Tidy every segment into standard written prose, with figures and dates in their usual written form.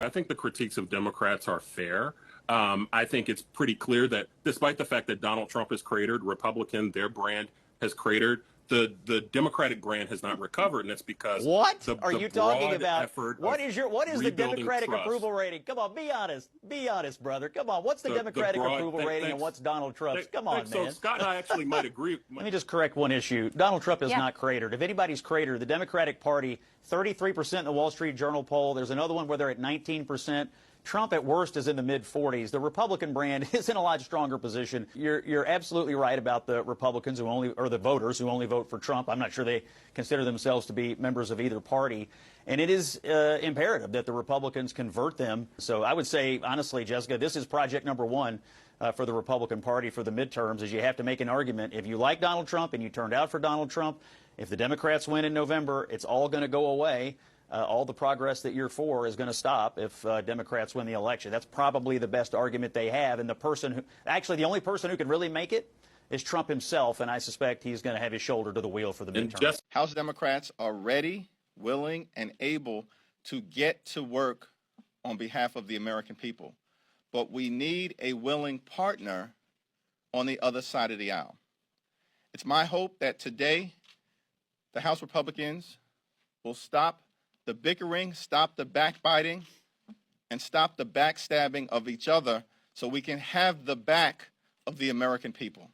I think the critiques of Democrats are fair. I think it's pretty clear that despite the fact that Donald Trump has cratered, Republican, their brand has cratered, the Democratic brand has not recovered, and it's because What the are you talking broad about? effort What of is the rebuilding Democratic trust. approval rating? Come on, be honest. Be honest, brother. Come on. What's the Democratic approval rating and what's Donald Trump's? Come on, So man. Scott and I actually might agree. Let me just correct one issue. Donald Trump is not cratered. If anybody's cratered, the Democratic Party, 33% in the Wall Street Journal poll. There's another one where they're at 19%. Trump at worst is in the mid-40s. The Republican brand is in a lot stronger position. You're absolutely right about the Republicans or the voters who only vote for Trump. I'm not sure they consider themselves to be members of either party. And it is imperative that the Republicans convert them. So I would say, honestly, Jessica, this is project number one for the Republican Party for the midterms, is you have to make an argument. If you like Donald Trump and you turned out for Donald Trump, if the Democrats win in November, it's all going to go away. All the progress that you're for is going to stop if Democrats win the election. That's probably the best argument they have. And the only person who can really make it is Trump himself. And I suspect he's going to have his shoulder to the wheel for the midterm. House Democrats are ready, willing, and able to get to work on behalf of the American people. But we need a willing partner on the other side of the aisle. It's my hope that today the House Republicans will stop the bickering, stop the backbiting, and stop the backstabbing of each other so we can have the back of the American people.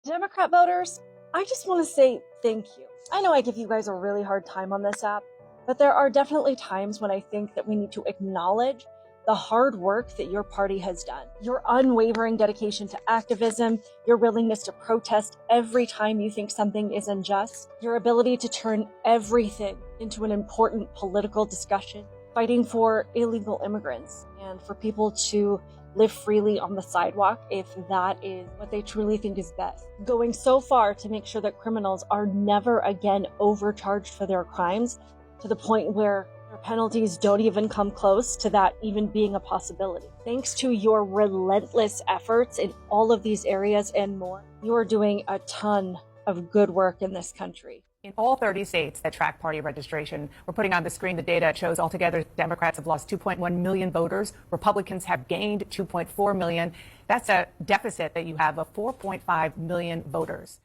Democrat voters, I just want to say thank you. I know I give you guys a really hard time on this app, but there are definitely times when I think that we need to acknowledge the hard work that your party has done, your unwavering dedication to activism, your willingness to protest every time you think something is unjust, your ability to turn everything into an important political discussion, fighting for illegal immigrants and for people to live freely on the sidewalk if that is what they truly think is best. Going so far to make sure that criminals are never again overcharged for their crimes to the point where their penalties don't even come close to that even being a possibility. Thanks to your relentless efforts in all of these areas and more, you are doing a ton of good work in this country. In all 30 states that track party registration, we're putting on the screen the data. It shows altogether Democrats have lost 2.1 million voters. Republicans have gained 2.4 million. That's a deficit that you have of 4.5 million voters.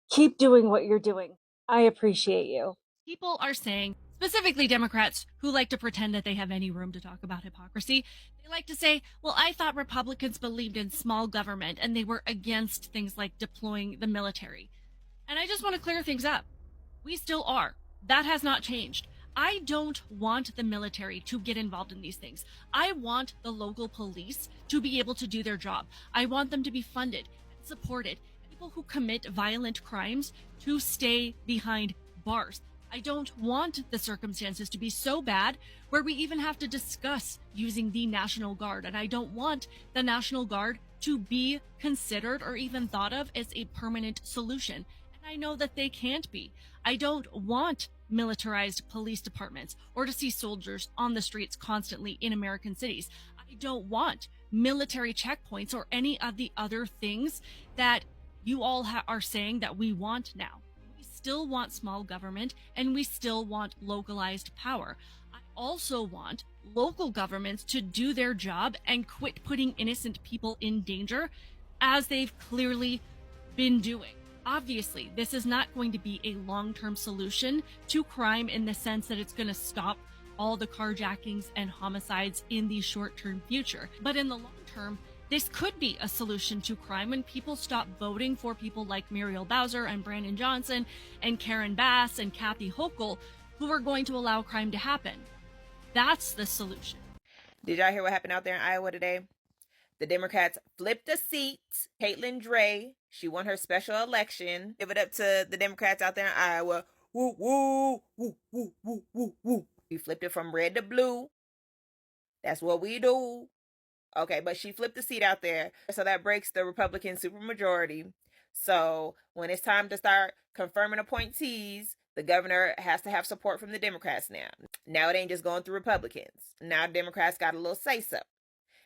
Keep doing what you're doing. I appreciate you. People are saying, specifically Democrats who like to pretend that they have any room to talk about hypocrisy, they like to say, well, I thought Republicans believed in small government and they were against things like deploying the military. And I just want to clear things up. We still are. That has not changed. I don't want the military to get involved in these things. I want the local police to be able to do their job. I want them to be funded and supported. People who commit violent crimes to stay behind bars. I don't want the circumstances to be so bad where we even have to discuss using the National Guard. And I don't want the National Guard to be considered or even thought of as a permanent solution. And I know that they can't be. I don't want militarized police departments or to see soldiers on the streets constantly in American cities. I don't want military checkpoints or any of the other things that you all are saying that we want now. Still want small government and we still want localized power. I also want local governments to do their job and quit putting innocent people in danger as they've clearly been doing. Obviously, this is not going to be a long-term solution to crime in the sense that it's going to stop all the carjackings and homicides in the short-term future. But in the long term, this could be a solution to crime when people stop voting for people like Muriel Bowser and Brandon Johnson and Karen Bass and Kathy Hochul, who are going to allow crime to happen. That's the solution. Did y'all hear what happened out there in Iowa today? The Democrats flipped a seat. Caitlin Dre, she won her special election. Give it up to the Democrats out there in Iowa. Woo, woo, woo, woo, woo, woo, woo. We flipped it from red to blue. That's what we do. Okay, but she flipped the seat out there. So that breaks the Republican supermajority. So when it's time to start confirming appointees, the governor has to have support from the Democrats now. Now it ain't just going through Republicans. Now Democrats got a little say-so.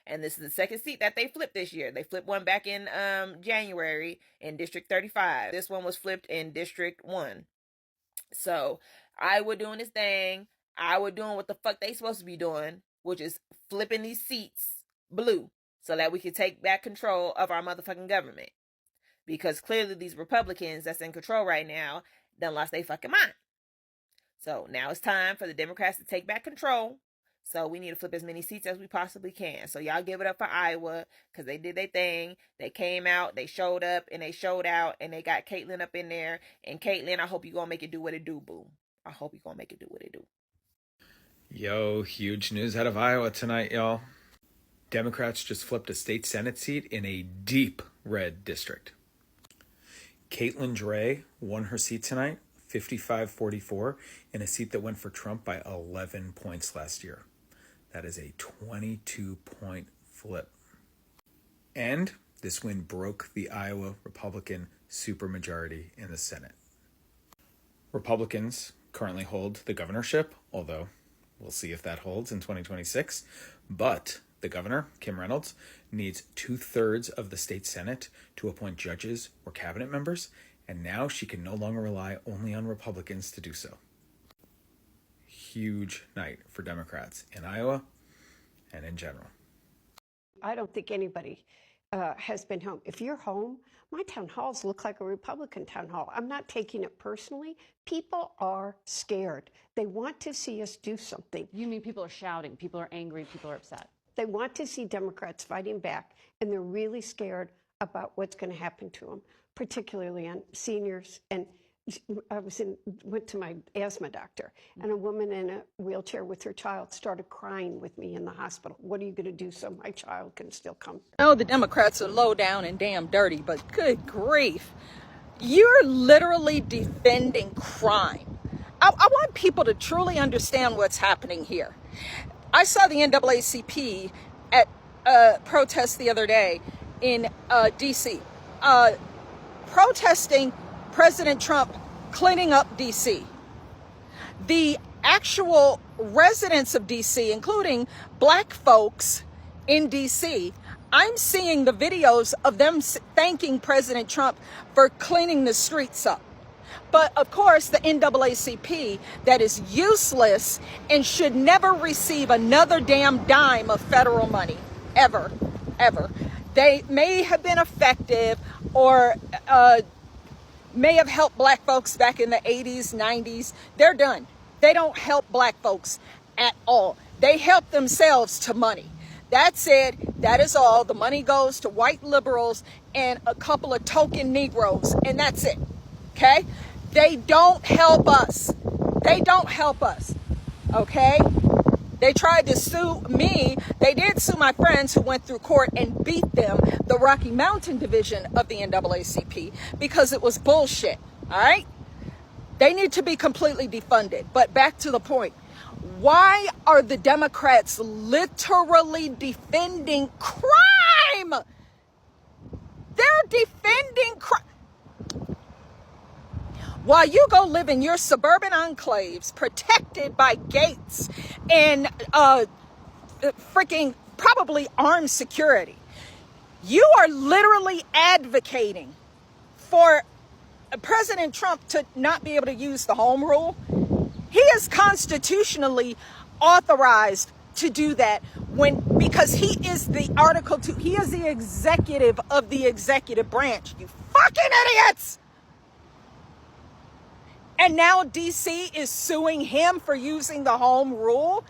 And this is the second seat that they flipped this year. They flipped one back in January in District 35. This one was flipped in District 1. So Iowa doing this thing. Iowa doing what the fuck they supposed to be doing. which is flipping these seats blue so that we can take back control of our motherfucking government. Because clearly these Republicans that's in control right now done lost their fucking mind. So now it's time for the Democrats to take back control. So we need to flip as many seats as we possibly can. So y'all give it up for Iowa, because they did their thing. They came out, they showed up, and they showed out, and they got Caitlyn up in there. And Caitlyn, I hope you're going to make it do what it do, boo. I hope you're going to make it do what it do. Yo, huge news out of Iowa tonight, y'all. Democrats just flipped a state Senate seat in a deep red district. Caitlyn Dray won her seat tonight, 55-44, in a seat that went for Trump by 11 points last year. That is a 22-point flip. And this win broke the Iowa Republican supermajority in the Senate. Republicans currently hold the governorship, although we'll see if that holds in 2026. But the governor, Kim Reynolds, needs 2/3 of the state Senate to appoint judges or cabinet members, and now she can no longer rely only on Republicans to do so. Huge night for Democrats in Iowa and in general. I don't think anybody has been home. If you're home, my town halls look like a Republican town hall. I'm not taking it personally. People are scared. They want to see us do something. You mean people are shouting, people are angry, people are upset? They want to see Democrats fighting back, and they're really scared about what's going to happen to them, particularly on seniors. And I went to my asthma doctor, and a woman in a wheelchair with her child started crying with me in the hospital. What are you going to do so my child can still come? Oh, the Democrats are low down and damn dirty, but good grief. You're literally defending crime. I want people to truly understand what's happening here. I saw the NAACP at a protest the other day in D.C. Protesting President Trump cleaning up D.C. The actual residents of D.C., including black folks in D.C., I'm seeing the videos of them thanking President Trump for cleaning the streets up. But of course, the NAACP, that is useless and should never receive another damn dime of federal money, ever, ever. They may have been effective or may have helped black folks back in the 80s, 90s. They're done. They don't help black folks at all. They help themselves to money. That's it. That is all. The money goes to white liberals and a couple of token Negroes, and that's it. Okay? They don't help us. They don't help us. Okay? They tried to sue me. They did sue my friends who went through court and beat them, the Rocky Mountain division of the NAACP, because it was bullshit. All right? They need to be completely defunded. But back to the point. Why are the Democrats literally defending crime? They're defending crime. While you go live in your suburban enclaves protected by gates and freaking probably armed security, you are literally advocating for President Trump to not be able to use the home rule. He is constitutionally authorized to do that because he is the Article 2. He is the executive of the executive branch. You fucking idiots! And now DC is suing him for using the home rule.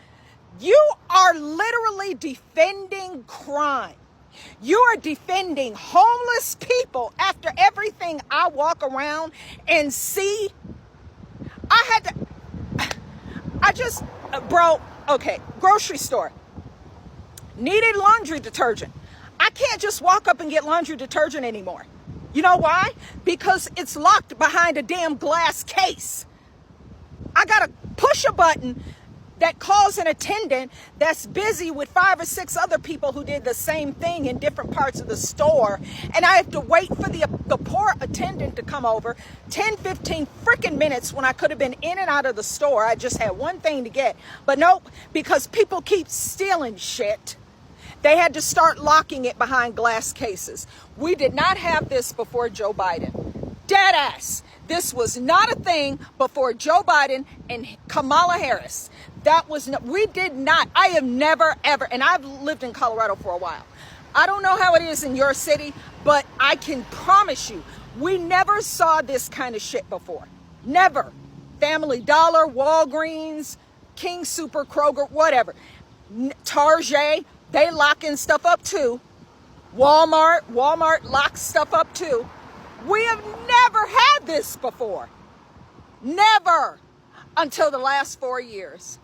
You are literally defending crime. You are defending homeless people after everything I walk around and see. Okay, grocery store. Needed laundry detergent. I can't just walk up and get laundry detergent anymore. You know why? Because it's locked behind a damn glass case. I gotta push a button that calls an attendant that's busy with 5 or 6 other people who did the same thing in different parts of the store. And I have to wait for the poor attendant to come over 10, 15 freaking minutes when I could have been in and out of the store. I just had one thing to get. But nope, because people keep stealing shit, they had to start locking it behind glass cases. We did not have this before Joe Biden. Dead ass. This was not a thing before Joe Biden and Kamala Harris. That was no, we did not. I have never ever, and I've lived in Colorado for a while. I don't know how it is in your city, but I can promise you, we never saw this kind of shit before. Never. Family Dollar, Walgreens, King Super, Kroger, whatever. Target, they locking stuff up too. Walmart locks stuff up too. We have never had this before. Never. Until the last 4 years.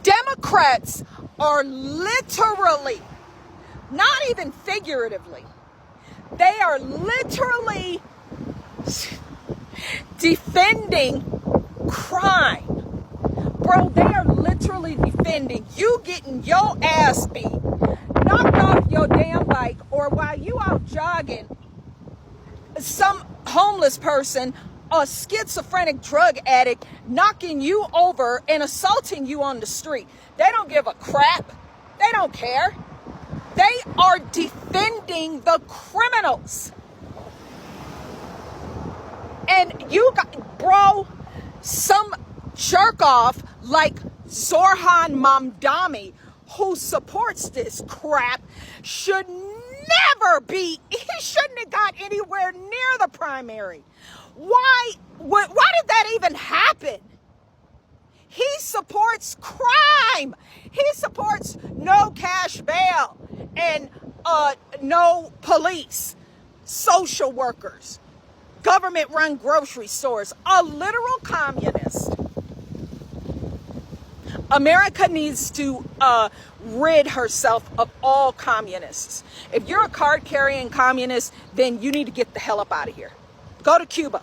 Democrats are literally, not even figuratively, they are literally defending crime. Bro, they are literally defending you getting your ass beat, knocked off your damn bike, or while you out jogging, some homeless person, a schizophrenic drug addict knocking you over and assaulting you on the street. They don't give a crap. They don't care. They are defending the criminals. And you got, bro, some jerk off like Zorhan Mamdani, who supports this crap, should never be, he shouldn't have got anywhere near the primary. Why did that even happen? He supports crime. He supports no cash bail and no police, social workers, government-run grocery stores, a literal communist. America needs to rid herself of all communists. If you're a card-carrying communist, then you need to get the hell up out of here. Go to Cuba.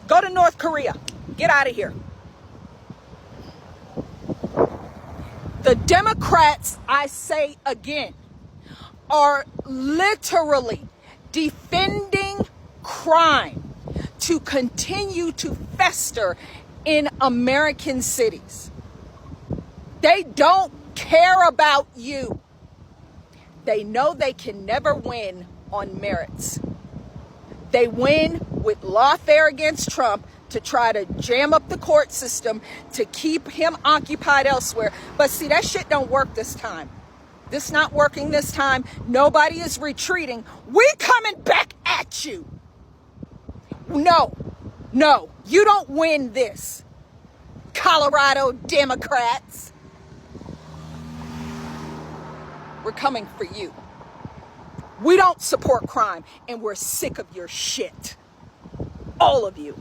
Go to North Korea. Get out of here. The Democrats, I say again, are literally defending crime to continue to fester in American cities. They don't care about you. They know they can never win on merits. They win with lawfare against Trump to try to jam up the court system to keep him occupied elsewhere. But see, that shit don't work this time. This not working this time. Nobody is retreating. We coming back at you. No, you don't win this, Colorado Democrats. We're coming for you. We don't support crime, and we're sick of your shit. All of you.